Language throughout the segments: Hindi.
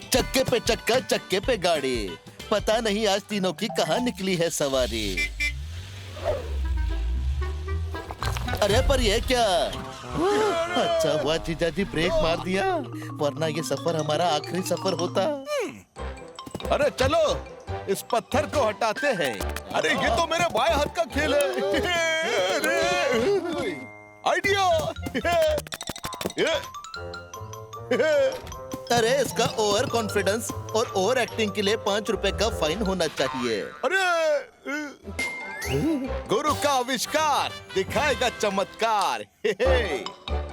चक्के पे चक्का चक्के पे गाड़ी, पता नहीं आज तीनों की कहाँ निकली है सवारी। अरे पर ये क्या? अच्छा हुआ जीजा जी ब्रेक मार दिया, वरना ये सफर हमारा आखिरी सफर होता। अरे चलो इस पत्थर को हटाते हैं। अरे ये तो मेरे बाएं हाथ का खेल है। आइडिया। अरे इसका ओवर कॉन्फिडेंस और ओवर एक्टिंग के लिए 5 रुपए का फाइन होना चाहिए। अरे गुरु का आविष्कार दिखाएगा चमत्कार।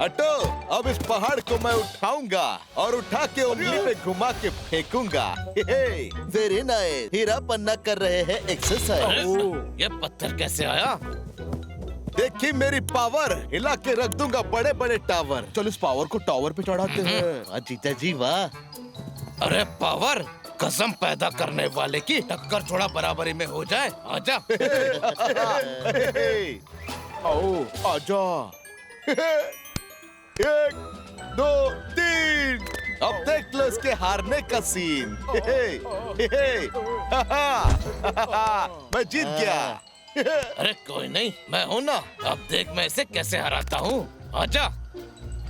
हटो, अब इस पहाड़ को मैं उठाऊंगा और उठा के उंगली पे घुमा के फेंकूंगा। Very nice. हीरा पन्ना कर रहे हैं एक्सरसाइज। ये पत्थर कैसे आया? देखी मेरी पावर, हिला के रख दूंगा बड़े बड़े टावर। चल इस पावर को टावर पे चढ़ाते हैं। जीजा जी वाह। अरे पावर, कसम पैदा करने वाले की टक्कर थोड़ा बराबरी में हो जाए। आजा। आओ आजा। 1 2 3। अब देख लो इसके हारने का सीन। मैं जीत गया। अरे कोई नहीं, मैं हूँ ना। अब देख मैं इसे कैसे हराता हूँ। आजा।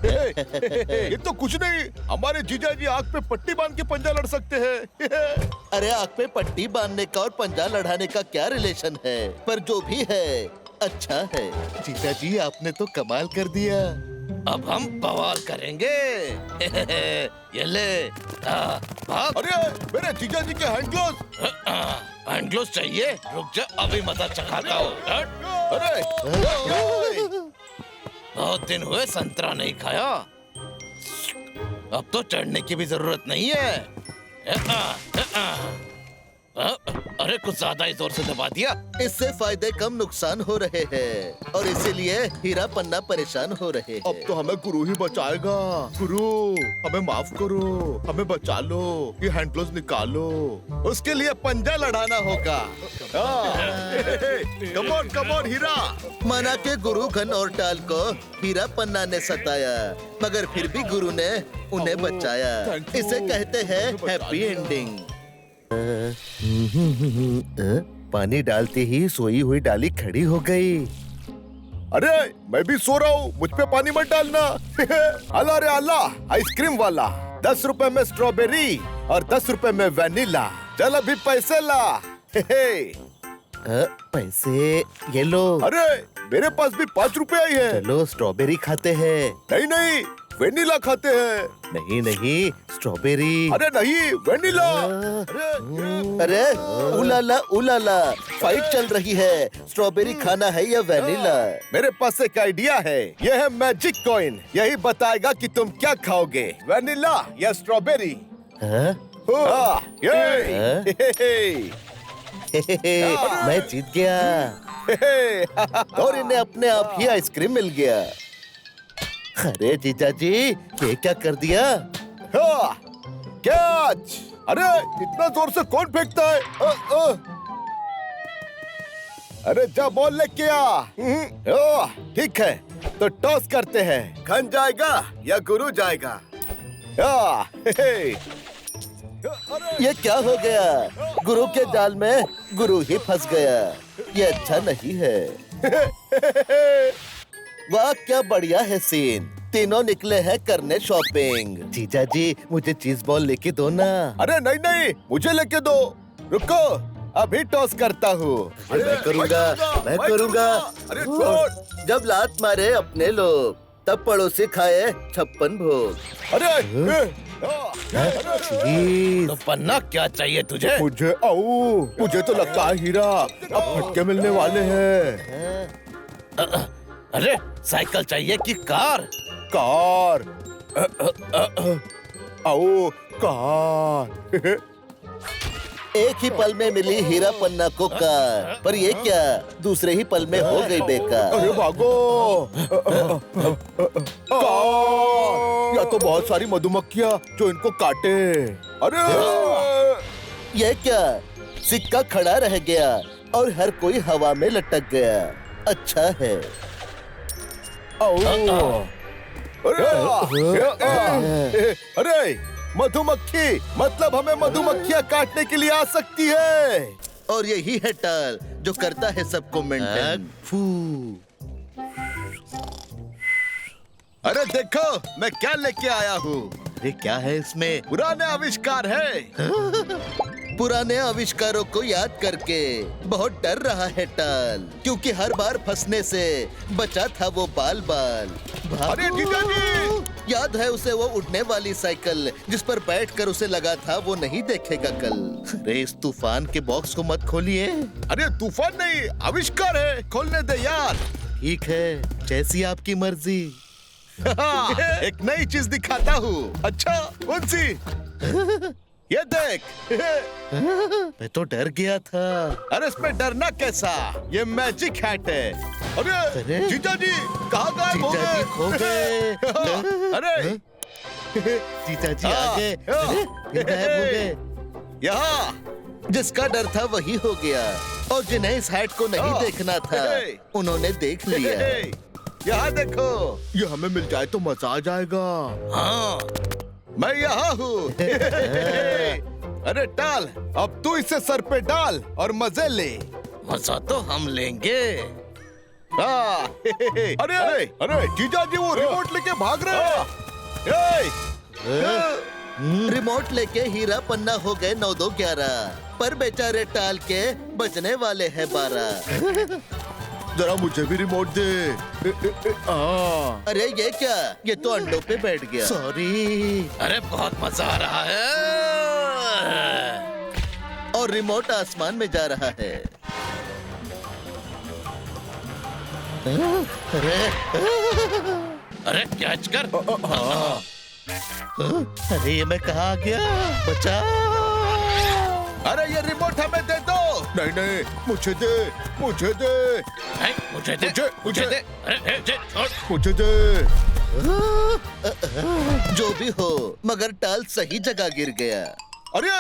ये तो कुछ नहीं, हमारे जीजा जी आग पे पट्टी बांध के पंजा लड़ सकते हैं। अरे आग पे पट्टी बांधने का और पंजा लड़ाने का क्या रिलेशन है? पर जो भी है अच्छा है। जीजा जी आपने तो कमाल कर दिया। अब हम बवाल करेंगे। ये ले। भाग। अरे मेरे जीजा जी के हैंड ग्लोव्स। हैंड ग्लोव्स चाहिए? रुक जा, अभी मजा चखाता हूँ। अरे बहुत दिन हुए संतरा नहीं खाया। अब तो चढ़ने की भी जरूरत नहीं है। अरे कुछ ज्यादा ही जोर से दबा दिया। इससे फायदे कम नुकसान हो रहे हैं और इसीलिए हीरा पन्ना परेशान हो रहे हैं। अब तो हमें गुरु ही बचाएगा। गुरु हमें माफ करो, हमें बचा लो, ये हैंड ग्लोव्स निकालो। उसके लिए पंजा लड़ाना होगा। कम ऑन हीरा। माना के गुरु घन और टाल को हीरा पन्ना ने सताया, मगर फिर भी गुरु ने उन्हें बचाया। इसे कहते हैं हैप्पी एंडिंग। पानी डालते ही सोई हुई डाली खड़ी हो गई। अरे मैं भी सो रहा हूँ, मुझ पे पानी मत डालना। अल्लाह रे अल्लाह, आइसक्रीम वाला 10 रुपए में स्ट्रॉबेरी और 10 रुपए में वैनिला। चल अभी पैसे ला। पैसे ये लो। अरे मेरे पास भी 5 रुपए ही है। चलो स्ट्रॉबेरी खाते हैं। नहीं नहीं, वेनिला खाते हैं। नहीं नहीं, स्ट्रॉबेरी। अरे नहीं, वेनिला। अरे उलाला उलाला, फाइट चल रही है। स्ट्रॉबेरी खाना है या वेनिला? मेरे पास एक आइडिया है। यह है मैजिक कॉइन, यही बताएगा कि तुम क्या खाओगे, वेनिला या स्ट्रॉबेरी। मैं जीत गया और इन्हें अपने आप ही आइसक्रीम मिल गया। अरे जीजा जी ये क्या कर दिया? कैच। अरे इतना जोर से कौन फेंकता है? अरे जा बॉल लेके आ। ठीक है तो टॉस करते हैं, खन जाएगा या गुरु जाएगा। ये क्या हो गया? गुरु के जाल में गुरु ही फंस गया। ये अच्छा नहीं है। वाह क्या बढ़िया है सीन। तीनों निकले हैं करने शॉपिंग। जीजा जी मुझे चीज बॉल लेके दो ना। अरे नहीं नहीं, मुझे लेके दो। रुको अभी टॉस करता हूँ। मैं करूँगा। अरे छोड़। जब लात मारे अपने लोग, तब पड़ोसी खाए 56 भोग। अरे तो पन्ना क्या चाहिए तुझे? मुझे तो लगता है हीरा अब फटके मिलने वाले हैं। अरे साइकिल चाहिए कि कार? कार। आओ कार। एक ही पल में मिली हीरा पन्ना को कार, पर ये क्या दूसरे ही पल में हो गई बेकार। अरे भागो। कार। या तो बहुत सारी मधुमक्खियाँ जो इनको काटे। अरे ये क्या सिक्का खड़ा रह गया और हर कोई हवा में लटक गया। अच्छा है। अरे मधुमक्खी, मतलब हमें मधुमक्खियाँ काटने के लिए आ सकती है। और यही है टाल जो करता है सबको मेंटेन। फू। अरे देखो मैं क्या लेके आया हूँ। अरे क्या है इसमें? पुराने आविष्कार है। पुराने आविष्कारों को याद करके बहुत डर रहा है टाल, क्योंकि हर बार फंसने से बचा था वो बाल बाल। अरे जीजा जी! याद है उसे वो उड़ने वाली साइकिल जिस पर बैठकर उसे लगा था वो नहीं देखेगा कल। अरे इस तूफान के बॉक्स को मत खोलिए। अरे तूफान नहीं, आविष्कार है, खोलने दे यार। ठीक है, जैसी आपकी मर्जी। एक नई चीज दिखाता हूँ। अच्छा कौन सी? ये देख। मैं तो डर गया था। अरे इसमें डरना कैसा, ये मैजिक हैट है। अरे अरे? जीजा जी कहाँ गायब हो जीजा जी गए? खो गए। अरे जीजा जी आ गए। अरे, फिर गायब हो गए। यहाँ जिसका डर था वही हो गया, और जिन्हें इस हैट को नहीं देखना था उन्होंने देख लिया। यहाँ देखो, ये हमें मिल जाए तो मजा आ जाएगा। हाँ, मैं यहाँ हूँ। अरे टाल, अब तू इसे सर पे डाल और मजे ले। मजा तो हम लेंगे। हाँ। अरे अरे जीजा जी वो रिमोट लेके भाग रहे हैं। रिमोट लेके हीरा पन्ना हो गए 9-2-11, पर बेचारे टाल के बचने वाले हैं 12। जरा मुझे भी रिमोट दे। अरे ये क्या, ये तो अंडों पे बैठ गया। सॉरी। अरे बहुत मजा आ रहा है। और रिमोट आसमान में जा रहा है। अरे अरे कैच कर। अरे ये मैं कहाँ आ गया? बचा। अरे ये रिमोट हमें दे दो। नहीं नहीं, मुझे दे, मुझे दे, मुझे दे, मुझे दे। अरे छोड़। मुझे दे। जो भी हो, मगर टाल सही जगह गिर गया। अरे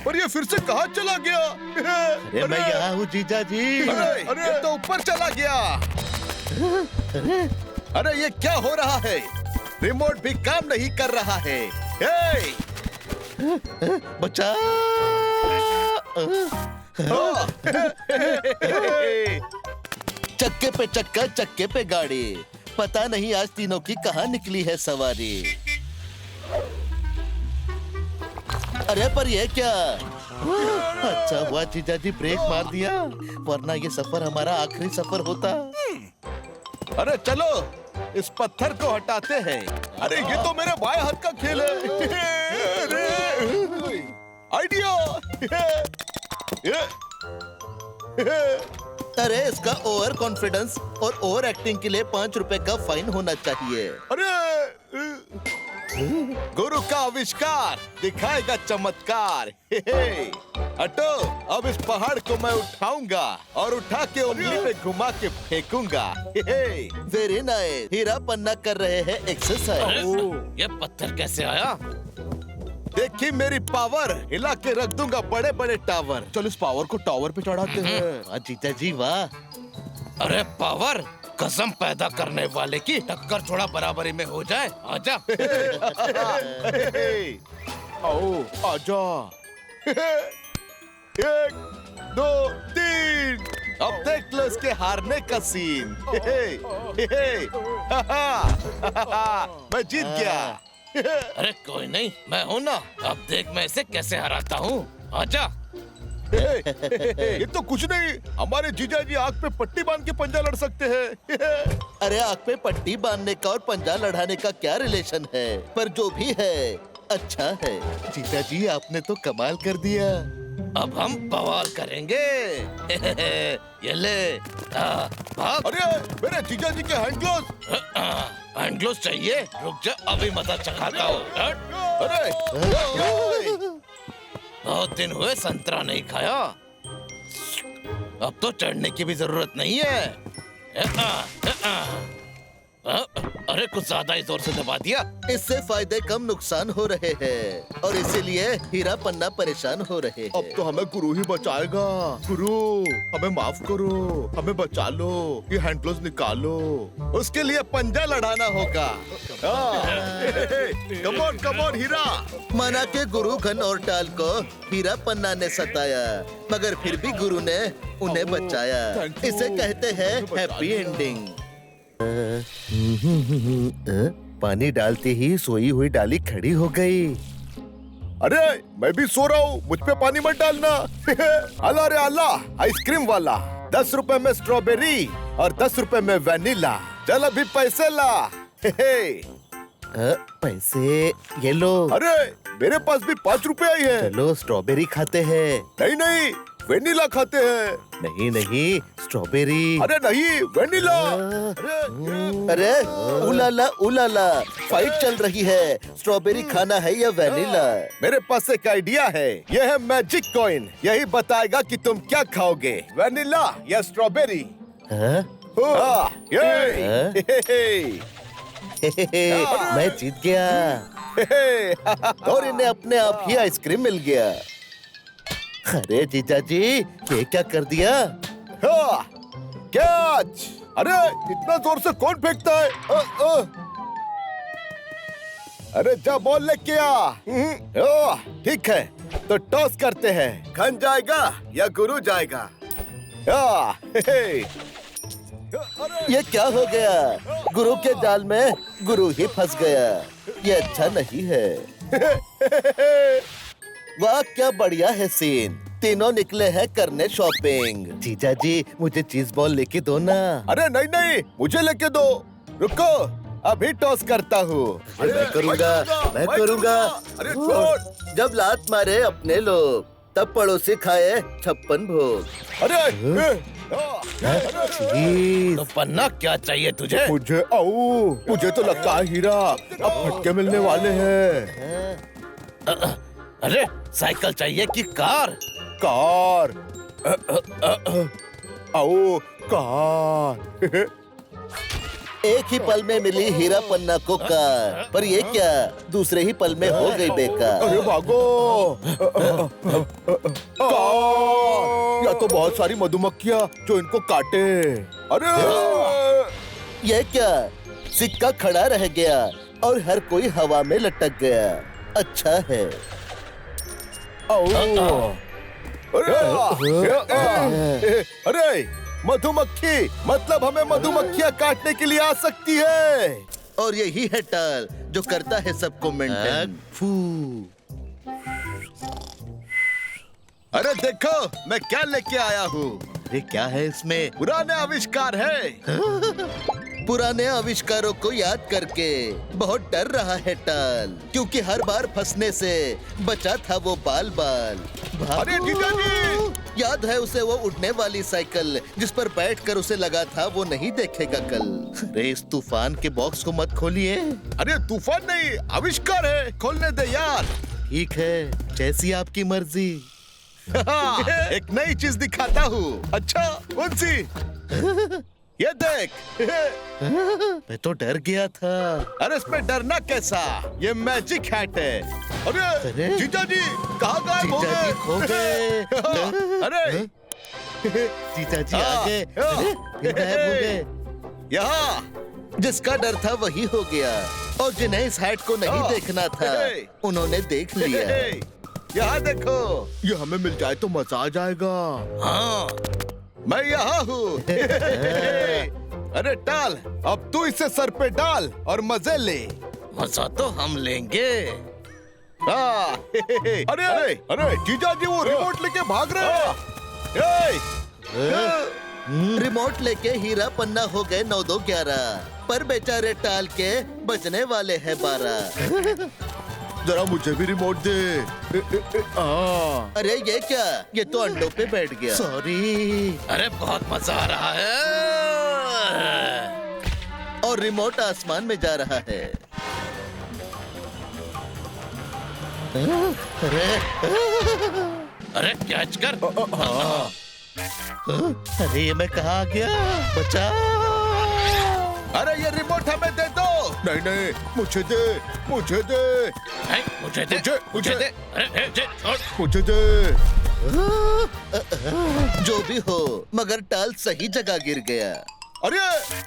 पर ये फिर से कहाँ चला गया? अरे मैं यहाँ हूँ जीजा जी। अरे ये तो ऊपर चला गया। अरे ये क्या हो रहा है? रिमोट भी काम नहीं कर रहा है। हे! बचा। चक्के पे चक्का, चक्के पे गाड़ी, पता नहीं आज तीनों की कहाँ निकली है सवारी। अरे पर ये क्या? अच्छा हुआ जीजा जी ब्रेक मार दिया, वरना ये सफर हमारा आखिरी सफर होता। अरे चलो इस पत्थर को हटाते हैं। अरे ये तो मेरे बाएं हाथ का खेल है। आइडिया। अरे इसका ओवर कॉन्फिडेंस और ओवर एक्टिंग के लिए 5 रुपए का फाइन होना चाहिए। अरे गुरु का आविष्कार दिखाएगा चमत्कार। हटो, अब इस पहाड़ को मैं उठाऊंगा और उठा के उंगली पे घुमा के फेंकूंगा। Very nice. हीरा पन्ना कर रहे हैं एक्सरसाइज। ये पत्थर कैसे आया? देखी मेरी पावर, हिला के रख दूंगा बड़े बड़े टावर। चल इस पावर को टावर पे चढ़ाते हैं। वाह जीजा जी वाह। अरे पावर, कसम पैदा करने वाले की टक्कर थोड़ा बराबरी में हो जाए। आजा। आओ आजा। 1 2 3। अब देख लो इसके हारने का सीन। मैं जीत गया। अरे कोई नहीं, मैं हूँ ना। अब देख मैं इसे कैसे हराता हूँ। आजा। ये तो कुछ नहीं, हमारे जीजा जी आग पे पट्टी बांध के पंजा लड़ सकते हैं। अरे आग पे पट्टी बांधने का और पंजा लड़ाने का क्या रिलेशन है? पर जो भी है अच्छा है। जीजा जी आपने तो कमाल कर दिया। अब हम बवाल करेंगे। ये ले। भाग। अरे मेरे जीजा जी के हैंड ग्लोव्स। हैंड ग्लोव्स चाहिए? रुक जा, अभी मदद चखाता हूँ। अरे बहुत दिन हुए संतरा नहीं खाया। अब तो चढ़ने की भी जरूरत नहीं है। अरे कुछ ज्यादा ही जोर से दबा दिया। इससे फायदे कम नुकसान हो रहे हैं और इसीलिए हीरा पन्ना परेशान हो रहे हैं। अब तो हमें गुरु ही बचाएगा। गुरु हमें माफ करो, हमें बचा लो, ये हैंड ग्लोव्स निकालो। उसके लिए पंजा लड़ाना होगा। कम ऑन हीरा। माना के गुरु घन और टाल को हीरा पन्ना ने सताया, मगर फिर भी गुरु ने उन्हें बचाया। इसे कहते हैं हैप्पी एंडिंग। पानी डालते ही सोई हुई डाली खड़ी हो गई। अरे मैं भी सो रहा हूँ, मुझ पे पानी मत डालना। अल्लाह रे अल्लाह, आइसक्रीम वाला 10 रुपए में स्ट्रॉबेरी और 10 रुपए में वैनिला। चल अभी पैसे ला। पैसे ये लो। अरे मेरे पास भी 5 रुपए ही है। चलो स्ट्रॉबेरी खाते हैं। नहीं नहीं, वेनिला खाते हैं। नहीं नहीं, स्ट्रॉबेरी। अरे नहीं, वेनिला। अरे उलाला उलाला, फाइट चल रही है। स्ट्रॉबेरी खाना है या वेनिला? मेरे पास एक आइडिया है। यह है मैजिक कॉइन, यही बताएगा कि तुम क्या खाओगे, वेनिला या स्ट्रॉबेरी। हाँ? मैं जीत गया और इन्हें अपने आप ही आइसक्रीम मिल गया। अरे जीजा जी, ये क्या कर दिया? कैच! अरे इतना जोर से कौन फेंकता है? अरे जा बॉल लेके आ। ठीक है, तो टॉस करते हैं। खन जाएगा या गुरु जाएगा? ये क्या हो गया? गुरु के जाल में गुरु ही फंस गया। ये अच्छा नहीं है। वाह क्या बढ़िया है सीन। तीनों निकले हैं करने शॉपिंग। जीजा जी, मुझे चीज बॉल लेके दो ना। अरे नहीं नहीं, मुझे लेके दो। रुको, अभी टॉस करता हूँ। मैं करूँगा। अरे छोड़। जब लात मारे अपने लोग, तब पड़ोसी खाए 56 भोग। अरे चीज। तो पन्ना क्या चाहिए तुझे? मुझे तो लगता है हीरा अब फटके मिलने वाले हैं। अरे साइकिल चाहिए कि कार? कार। आओ कार। एक ही पल में मिली हीरा पन्ना को कार, पर ये क्या, दूसरे ही पल में हो गई बेकार। अरे भागो। कार। या तो बहुत सारी मधुमक्खियाँ जो इनको काटे। अरे ये क्या, सिक्का खड़ा रह गया और हर कोई हवा में लटक गया। अच्छा है। अरे मधुमक्खी, मतलब हमें मधुमक्खियाँ काटने के लिए आ सकती है। और यही है टाल जो करता है सबको मेंटेन। फू। अरे देखो मैं क्या लेके आया हूँ। अरे क्या है इसमें? पुराने आविष्कार है। पुराने आविष्कारों को याद करके बहुत डर रहा है टाल, क्योंकि हर बार फंसने से बचा था वो बाल बाल। अरे जीजा जी! याद है उसे वो उड़ने वाली साइकिल जिस पर बैठकर उसे लगा था वो नहीं देखेगा कल। अरे इस तूफान के बॉक्स को मत खोलिए। अरे तूफान नहीं, आविष्कार है, खोलने दे यार। ठीक है, जैसी आपकी मर्जी। एक नई चीज दिखाता हूँ। अच्छा कौन सी? ये देख। मैं तो डर गया था। अरे इसमें डरना कैसा, ये मैजिक हैट है। अरे अरे जीजा जी कहाँ गायब हो जीजा जी गए? खो गए। अरे जीजा जी आ गए। अरे, फिर गायब हो गए। यहाँ जिसका डर था वही हो गया, और जिन्हें इस हैट को नहीं देखना था उन्होंने देख लिया। यहाँ देखो, ये हमें मिल जाए तो मजा आ जाएगा। हाँ, मैं यहाँ हूँ। अरे टाल, अब तू इसे सर पे डाल और मजे ले। मजा तो हम लेंगे। अरे अरे अरे जीजा जी वो रिमोट लेके भाग रहे हैं। रिमोट लेके हीरा पन्ना हो गए 9-2-11, पर बेचारे टाल के बचने वाले हैं 12। जरा मुझे भी रिमोट दे। अरे ये क्या, ये तो अंडों पे बैठ गया। सॉरी। अरे बहुत मजा आ रहा है। और रिमोट आसमान में जा रहा है। अरे कैच कर। अरे ये मैं कहाँ आ गया? बचा। अरे ये रिमोट हमें दे दो। नहीं नहीं, मुझे दे, मुझे दे, हैं? मुझे दे, मुझे दे। अरे छोड़। मुझे दे। जो भी हो, मगर टाल सही जगह गिर गया। अरे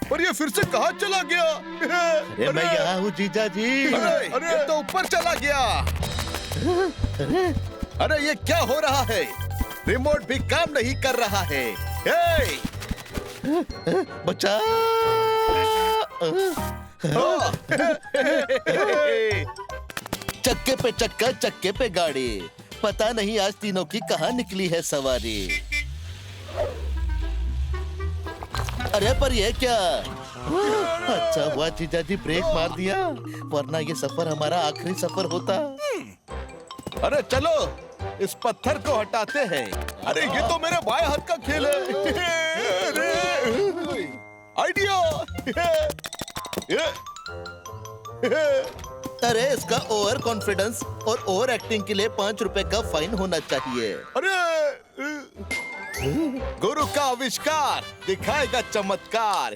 पर ये फिर से कहाँ चला गया? अरे मैं यहाँ हूँ जीजा जी। अरे ये तो ऊपर चला गया। अरे ये क्या हो रहा है? रिमोट भी काम नहीं कर रहा है। हे! बचा। चक्के पे चक्का, चक्के पे गाड़ी। पता नहीं आज तीनों की कहाँ निकली है सवारी। अरे पर ये क्या? अच्छा हुआ जीजा जी ब्रेक मार दिया, वरना ये सफर हमारा आखिरी सफर होता। अरे चलो इस पत्थर को हटाते हैं। अरे ये तो मेरे बाएं हाथ का खेल है। आइडिया। अरे इसका ओवर कॉन्फिडेंस और ओवर एक्टिंग के लिए 5 रुपए का फाइन होना चाहिए। अरे गुरु का आविष्कार दिखाएगा चमत्कार।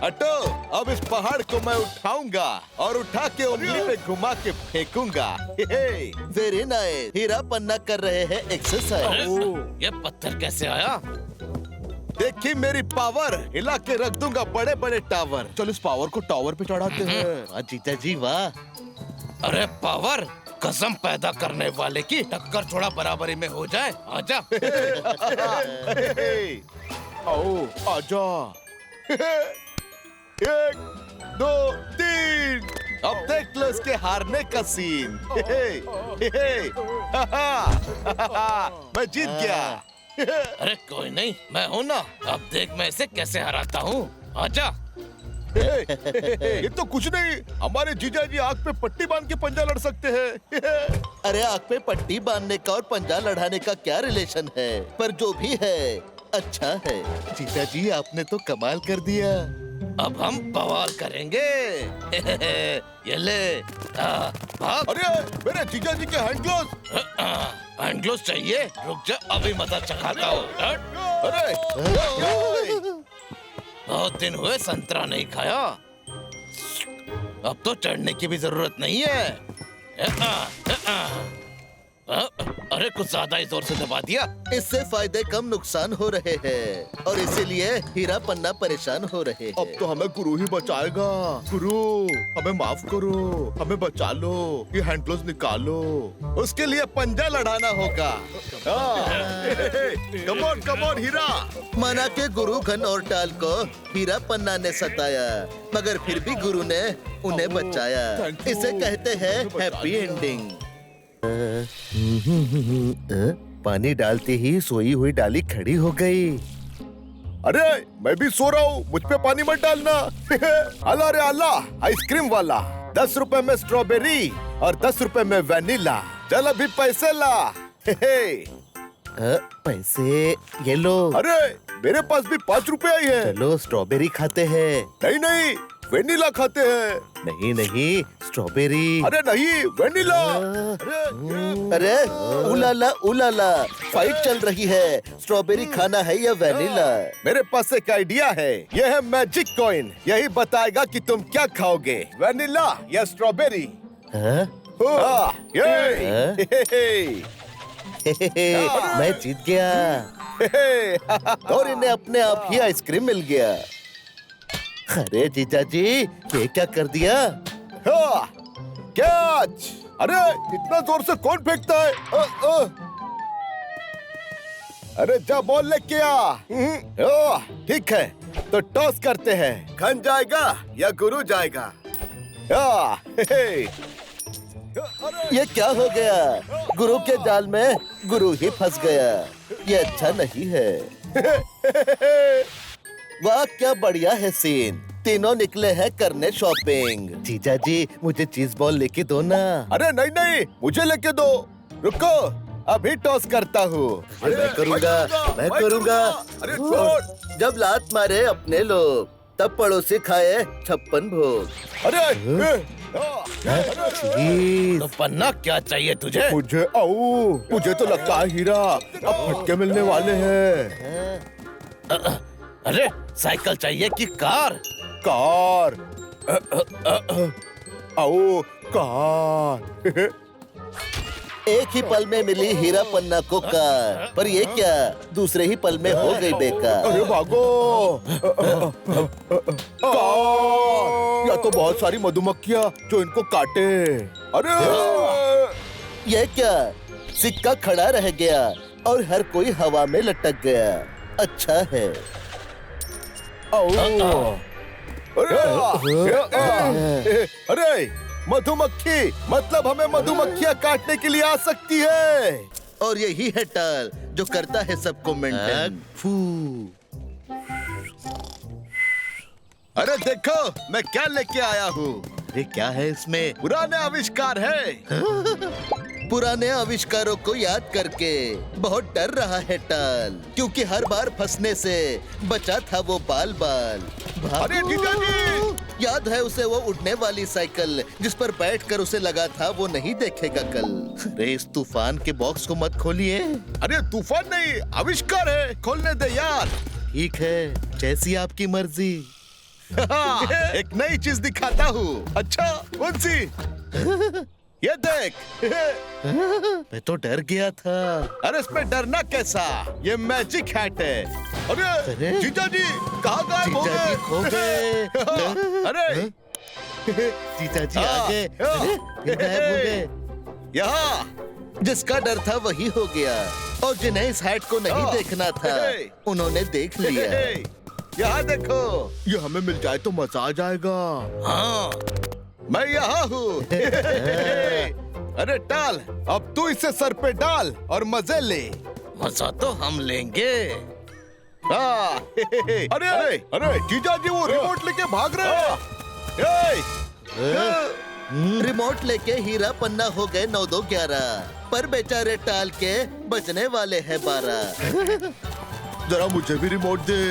हटो, अब इस पहाड़ को मैं उठाऊंगा और उठा के उंगली पे घुमा के फेंकूंगा। Very nice. हीरा पन्ना कर रहे हैं एक्सरसाइज। ये पत्थर कैसे आया? देखिए मेरी पावर, हिला के रख दूंगा बड़े बड़े टावर। चल इस पावर को टावर पे चढ़ाते हैं। वाह जीजा जी वाह। अरे पावर, कसम पैदा करने वाले की टक्कर थोड़ा बराबरी में हो जाए। आजा। आओ आजा। 1 2 3। अब देख लो इसके हारने का सीन। मैं जीत गया। अरे कोई नहीं, मैं हूँ ना। अब देख मैं इसे कैसे हराता हूँ। आजा। ये तो कुछ नहीं, हमारे जीजा जी आग पे पट्टी बांध के पंजा लड़ सकते हैं। अरे आग पे पट्टी बांधने का और पंजा लड़ाने का क्या रिलेशन है? पर जो भी है अच्छा है। जीजा जी आपने तो कमाल कर दिया। अब हम बवाल करेंगे। ये ले। भाग। अरे मेरे जीजा जी के हैंड ग्लोव्स। हैंड ग्लोव्स चाहिए? रुक जा, अभी मजा चखाता हूँ। अरे बहुत दिन हुए संतरा नहीं खाया। अब तो चढ़ने की भी जरूरत नहीं है। अरे कुछ ज्यादा ही जोर से दबा दिया। इससे फायदे कम नुकसान हो रहे हैं और इसीलिए हीरा पन्ना परेशान हो रहे हैं। अब तो हमें गुरु ही बचाएगा। गुरु हमें माफ करो, हमें बचा लो, ये हैंड ग्लोव्स निकालो। उसके लिए पंजा लड़ाना होगा। कम ऑन हीरा। माना के गुरु घन और टाल को हीरा पन्ना ने सताया, मगर फिर भी गुरु ने उन्हें बचाया। इसे कहते हैं हैप्पी एंडिंग। पानी डालते ही सोई हुई डाली खड़ी हो गई। अरे मैं भी सो रहा हूँ, मुझ पे पानी मत डालना। अल्लाह रे अल्लाह, आइसक्रीम वाला 10 रुपए में स्ट्रॉबेरी और 10 रुपए में वैनिला। चल अभी पैसे ला। पैसे ये लो। अरे मेरे पास भी 5 रुपए आई है। चलो स्ट्रॉबेरी खाते हैं। नहीं नहीं, वेनिला खाते हैं। नहीं नहीं स्ट्रॉबेरी। अरे नहीं, वेनिला। अरे उलाला उलाला, फाइट चल रही है। स्ट्रॉबेरी खाना है या वेनिला? मेरे पास एक आइडिया है। यह है मैजिक कॉइन, यही बताएगा कि तुम क्या खाओगे, वेनिला या स्ट्रॉबेरी। मैं जीत गया और इन्हें अपने आप ही आइसक्रीम मिल गया। अरे जीजा जी ये क्या कर दिया? कैच। अरे इतना जोर से कौन फेंकता है? अरे जा बॉल लेके आ। ठीक है तो टॉस करते हैं, खन जाएगा या गुरु जाएगा। ये क्या हो गया? गुरु के जाल में गुरु ही फंस गया। ये अच्छा नहीं है। वाह क्या बढ़िया है सीन। तीनों निकले हैं करने शॉपिंग। जीजा जी मुझे चीज बॉल लेके दो ना। अरे नहीं नहीं, मुझे लेके दो। रुको अभी टॉस करता हूँ। मैं करूँगा। अरे छोड़। जब लात मारे अपने लोग, तब पड़ोसी खाए 56 भोग। अरे चीज। तो पन्ना क्या चाहिए तुझे? मुझे तो लगता है हीरा अब फटके मिलने वाले हैं। अरे साइकिल चाहिए कि कार? कार। आओ कार। एक ही पल में मिली हीरा पन्ना को कार, पर ये क्या, दूसरे ही पल में हो गई बेकार। अरे भागो। कार, या तो बहुत सारी मधुमक्खियाँ जो इनको काटे। अरे ये क्या, सिक्का खड़ा रह गया और हर कोई हवा में लटक गया। अच्छा है। अरे मधुमक्खी, मतलब हमें मधुमक्खियाँ काटने के लिए आ सकती है। और यही है टाल जो करता है सबको मेंटेन। फू। अरे देखो मैं क्या लेके आया हूँ। अरे क्या है इसमें? पुराने आविष्कार है। पुराने आविष्कारों को याद करके बहुत डर रहा है टाल, क्योंकि हर बार फंसने से बचा था वो बाल बाल। अरे जीजा जी! याद है उसे वो उड़ने वाली साइकिल जिस पर बैठकर उसे लगा था वो नहीं देखेगा कल। अरे इस तूफान के बॉक्स को मत खोलिए। अरे तूफान नहीं, आविष्कार है, खोलने दे यार। ठीक है, जैसी आपकी मर्जी। एक नई चीज दिखाता हूँ। अच्छा, कौन सी? ये देख। मैं तो डर गया था। अरे इसमें डरना कैसा, ये मैजिक हैट है। अरे जीजा जी कहाँ गायब हो जीजा जी गए? खो गए। अरे जीजा जी आ गए। अरे, ये गायब हो गए। यहाँ जिसका डर था वही हो गया, और जिन्हें इस हैट को नहीं देखना था उन्होंने देख लिया। यहाँ देखो। ये हमें मिल जाए तो मजा आ जाएगा। हाँ मैं यहाँ हूँ। अरे टाल, अब तू इसे सर पे डाल और मजे ले। मजा तो हम लेंगे। हाँ। अरे अरे अरे जीजा जी वो रिमोट लेके भाग रहे हैं। रिमोट लेके हीरा पन्ना हो गए 9-2-11, पर बेचारे टाल के बचने वाले हैं 12। जरा मुझे भी रिमोट दे।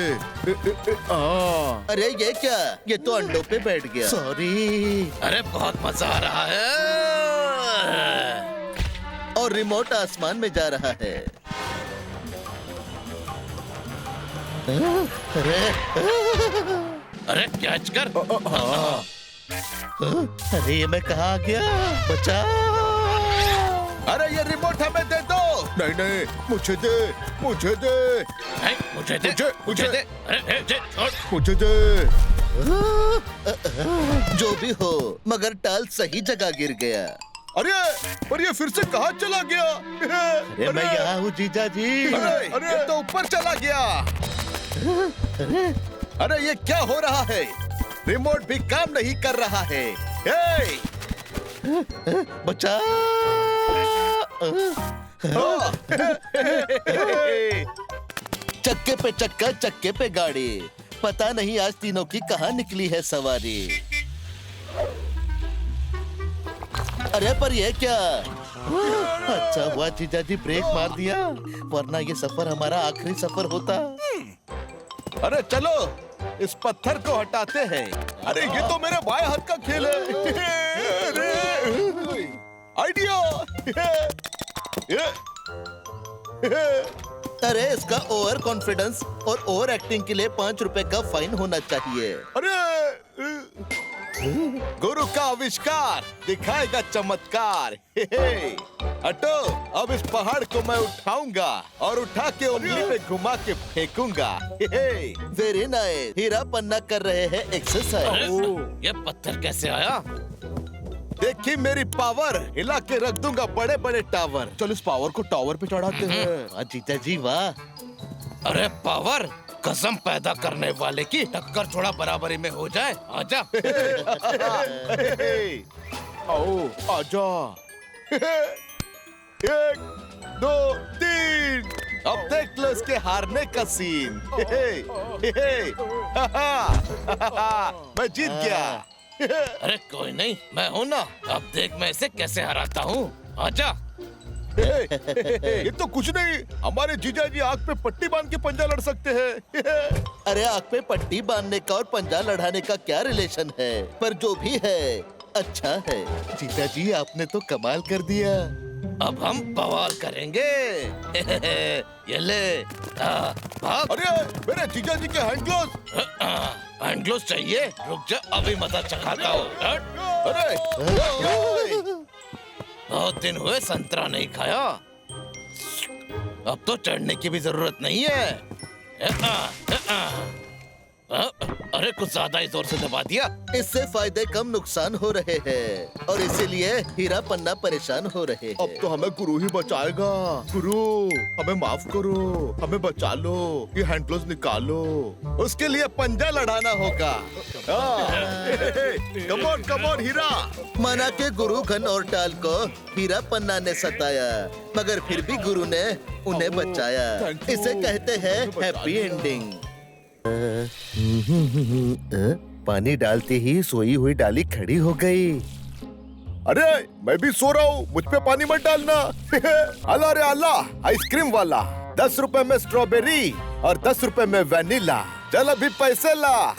अरे ये क्या, ये तो अंडों पे बैठ गया। सॉरी। अरे बहुत मजा आ रहा है। और रिमोट आसमान में जा रहा है। अरे कैच कर। अरे ये मैं कहाँ आ गया? बचा। अरे ये रिमोट हमें दे दो। नहीं नहीं, मुझे दे, मुझे दे, नहीं, मुझे दे, मुझे दे। अरे छोड़। मुझे दे। जो भी हो, मगर टाल सही जगह गिर गया। अरे पर ये फिर से कहाँ चला गया? अरे मैं यहाँ हूँ जीजा जी। अरे ये तो ऊपर चला गया। अरे ये क्या हो रहा है? रिमोट भी काम नहीं कर रहा है। हे! बचा। चक्के पे चक्का, चक्के पे गाड़ी, पता नहीं आज तीनों की कहाँ निकली है सवारी। अरे पर ये क्या? अच्छा हुआ जीजा जी ब्रेक मार दिया, वरना ये सफर हमारा आखिरी सफर होता। अरे चलो इस पत्थर को हटाते हैं। अरे ये तो मेरे बाएं हाथ का खेल है। आइडिया। अरे इसका ओवर कॉन्फिडेंस और ओवर एक्टिंग के लिए 5 रुपए का फाइन होना चाहिए। अरे गुरु का आविष्कार दिखाएगा चमत्कार। हटो, अब इस पहाड़ को मैं उठाऊंगा और उठा के उंगली पे घुमा के फेंकूंगा। Very nice. हीरा पन्ना कर रहे हैं एक्सरसाइज। ये पत्थर कैसे आया? देखिए मेरी पावर, हिला के रख दूंगा बड़े बड़े टावर। चल इस पावर को टावर पे चढ़ाते हैं। वाह जीजा जी वाह। अरे पावर, कसम पैदा करने वाले की टक्कर थोड़ा बराबरी में हो जाए। आजा। आओ आजा। 1 2 3। अब देख लो इसके हारने का सीन। मैं जीत गया। अरे कोई नहीं, मैं हूँ ना। अब देख मैं इसे कैसे हराता हूँ। आजा। ये तो कुछ नहीं, हमारे जीजा जी आग पे पट्टी बांध के पंजा लड़ सकते हैं। अरे आग पे पट्टी बांधने का और पंजा लड़ाने का क्या रिलेशन है? पर जो भी है अच्छा है। जीजा जी आपने तो कमाल कर दिया। अब हम बवाल करेंगे। ये ले, भाग। अरे मेरे जीजा जी के हैंड ग्लोव्स। हैंड ग्लोव्स चाहिए? रुक जा, अभी मजा चखाता हूँ। अरे बहुत दिन हुए संतरा नहीं खाया। अब तो चढ़ने की भी जरूरत नहीं है। अरे कुछ ज्यादा ही जोर से दबा दिया। इससे फायदे कम नुकसान हो रहे हैं और इसीलिए हीरा पन्ना परेशान हो रहे हैं। अब तो हमें गुरु ही बचाएगा। गुरु हमें माफ करो, हमें बचा लो, ये हैंड ग्लोव्स निकालो। उसके लिए पंजा लड़ाना होगा। कम ऑन हीरा। माना के गुरु घन और टाल को हीरा पन्ना ने सताया, मगर फिर भी गुरु ने उन्हें बचाया। Thank you. इसे कहते हैं हैप्पी एंडिंग। पानी डालते ही सोई हुई डाली खड़ी हो गई। अरे मैं भी सो रहा हूँ, मुझ पे पानी मत डालना। अल्लाह रे अल्लाह, आइसक्रीम वाला 10 रुपए में स्ट्रॉबेरी और 10 रुपए में वैनिला। चल अभी पैसे ला।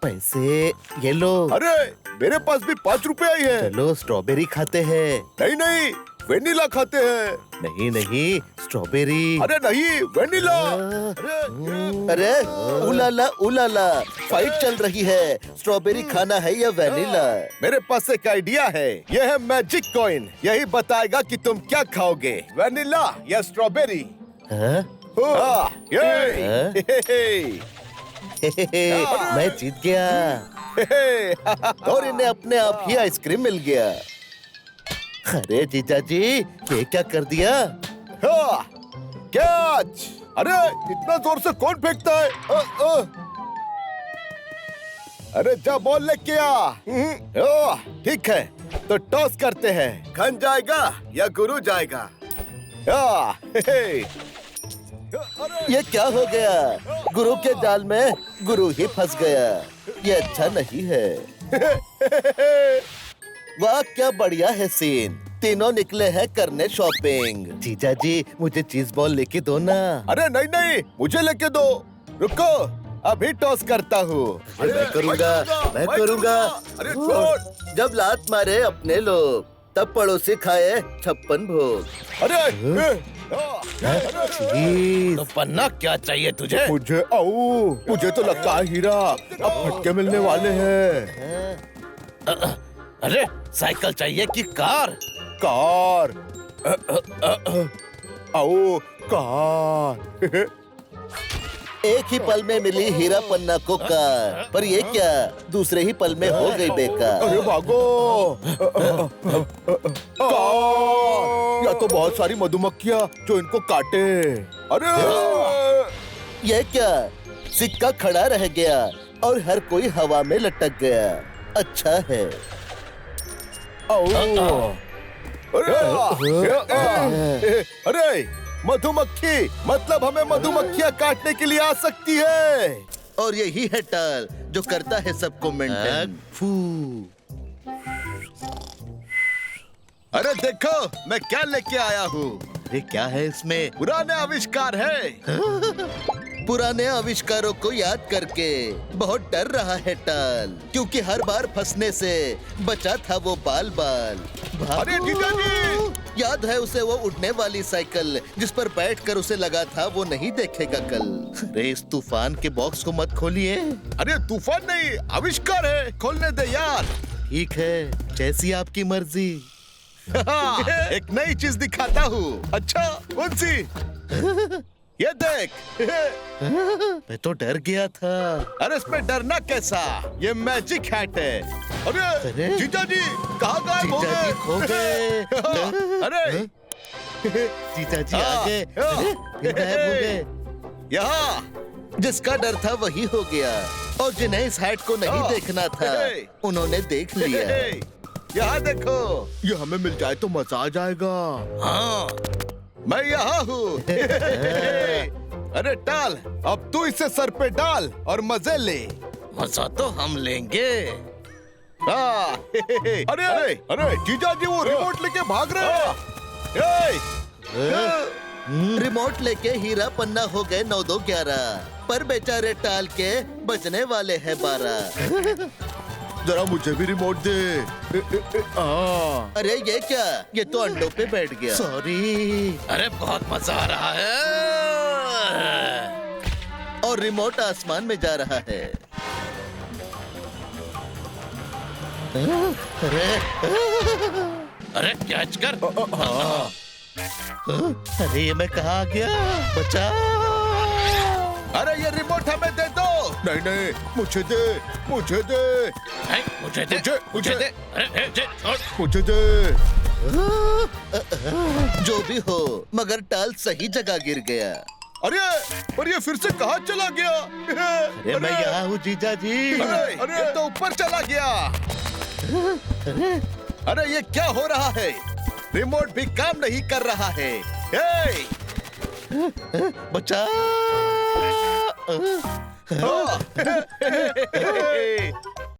पैसे ये लो। अरे मेरे पास भी 5 रुपए ही है। चलो स्ट्रॉबेरी खाते हैं। नहीं नहीं, वेनिला खाते हैं। नहीं नहीं, स्ट्रॉबेरी। अरे नहीं, वेनिला। अरे उलाला फाइट चल रही है। स्ट्रॉबेरी खाना है या वैनिला? मेरे पास एक आइडिया है। यह है मैजिक कॉइन। यही बताएगा कि तुम क्या खाओगे, वेनिला या स्ट्रॉबेरी। हाँ? मैं जीत गया और इन्हें अपने आप ही आइसक्रीम मिल गया। अरे जीजा जी, ये क्या कर दिया? कैच। अरे इतना जोर से कौन फेंकता है? अरे जा बॉल लेके आ। ठीक है, तो टॉस करते हैं। घन जाएगा या गुरु जाएगा? ये क्या हो गया? गुरु के जाल में गुरु ही फंस गया। ये अच्छा नहीं है। वाह क्या बढ़िया है सीन। तीनों निकले हैं करने शॉपिंग। जीजा जी मुझे चीज बॉल लेके दो ना। अरे नहीं नहीं, मुझे लेके दो। रुको, अभी टॉस करता हूँ। मैं करूँगा। अरे छोड़। जब लात मारे अपने लोग, तब पड़ोसी खाए 56 भोग। अरे चीज। तो पन्ना क्या चाहिए तुझे? मुझे तो लगता है हीरा अब फटके मिलने वाले हैं। अरे साइकिल चाहिए कि कार? कार। कार। एक ही पल में मिली हीरा पन्ना को कार, पर ये क्या दूसरे ही पल में हो गई बेकार। अरे भागो। कार। या तो बहुत सारी मधुमक्खियाँ जो इनको काटे। अरे ये क्या, सिक्का खड़ा रह गया और हर कोई हवा में लटक गया। अच्छा है। अरे मधुमक्खी, मतलब हमें मधुमक्खियाँ काटने के लिए आ सकती है। और यही है टाल जो करता है सबको मेंटेन। फू। अरे देखो मैं क्या लेके आया हूँ। ये क्या है इसमें? पुराने आविष्कार है। पुराने आविष्कारों को याद करके बहुत डर रहा है टाल, क्योंकि हर बार फंसने से बचा था वो बाल बाल। अरे जीजा जी! याद है उसे वो उड़ने वाली साइकिल जिस पर बैठकर उसे लगा था वो नहीं देखेगा कल। अरे इस तूफान के बॉक्स को मत खोलिए। अरे तूफान नहीं, आविष्कार है, खोलने दे यार। ठीक है, जैसी आपकी मर्जी। एक नई चीज दिखाता हूँ। अच्छा, कौन सी? ये देख। मैं तो डर गया था। अरे इसमें डरना कैसा, ये मैजिक हैट है। अरे जीजा जी कहाँ गायब हो जीजा जी गए? खो गए। अरे जीजा जी आ गए। अरे, ये गायब हो गए। यहाँ जिसका डर था वही हो गया, और जिन्हें इस हैट को नहीं देखना था उन्होंने देख लिया। यहाँ देखो। ये हमें मिल जाए तो मजा आ जाएगा। हाँ मैं यहाँ हूँ। अरे टाल, अब तू इसे सर पे डाल और मजे ले। मजा तो हम लेंगे। अरे अरे अरे जीजा जी वो रिमोट लेके भाग रहे हैं। रिमोट लेके हीरा पन्ना हो गए 9-2-11, पर बेचारे टाल के बचने वाले हैं 12। जरा मुझे भी रिमोट दे। अरे ये क्या, ये तो अंडों पे बैठ गया। सॉरी। अरे बहुत मजा आ रहा है। और रिमोट आसमान में जा रहा है। अरे अरे कैच कर। अरे ये मैं कहाँ आ गया? बचा। अरे ये रिमोट हमें दे दो। नहीं नहीं, मुझे दे, मुझे दे, है, मुझे दे, मुझे दे। अरे छोड़। मुझे दे। जो भी हो, मगर टाल सही जगह गिर गया। अरे पर ये फिर से कहाँ चला गया? अरे मैं यहाँ हूँ जीजा जी। अरे ये तो ऊपर चला गया। अरे ये क्या हो रहा है? रिमोट भी काम नहीं कर रहा है। हे! बचा। हाँ।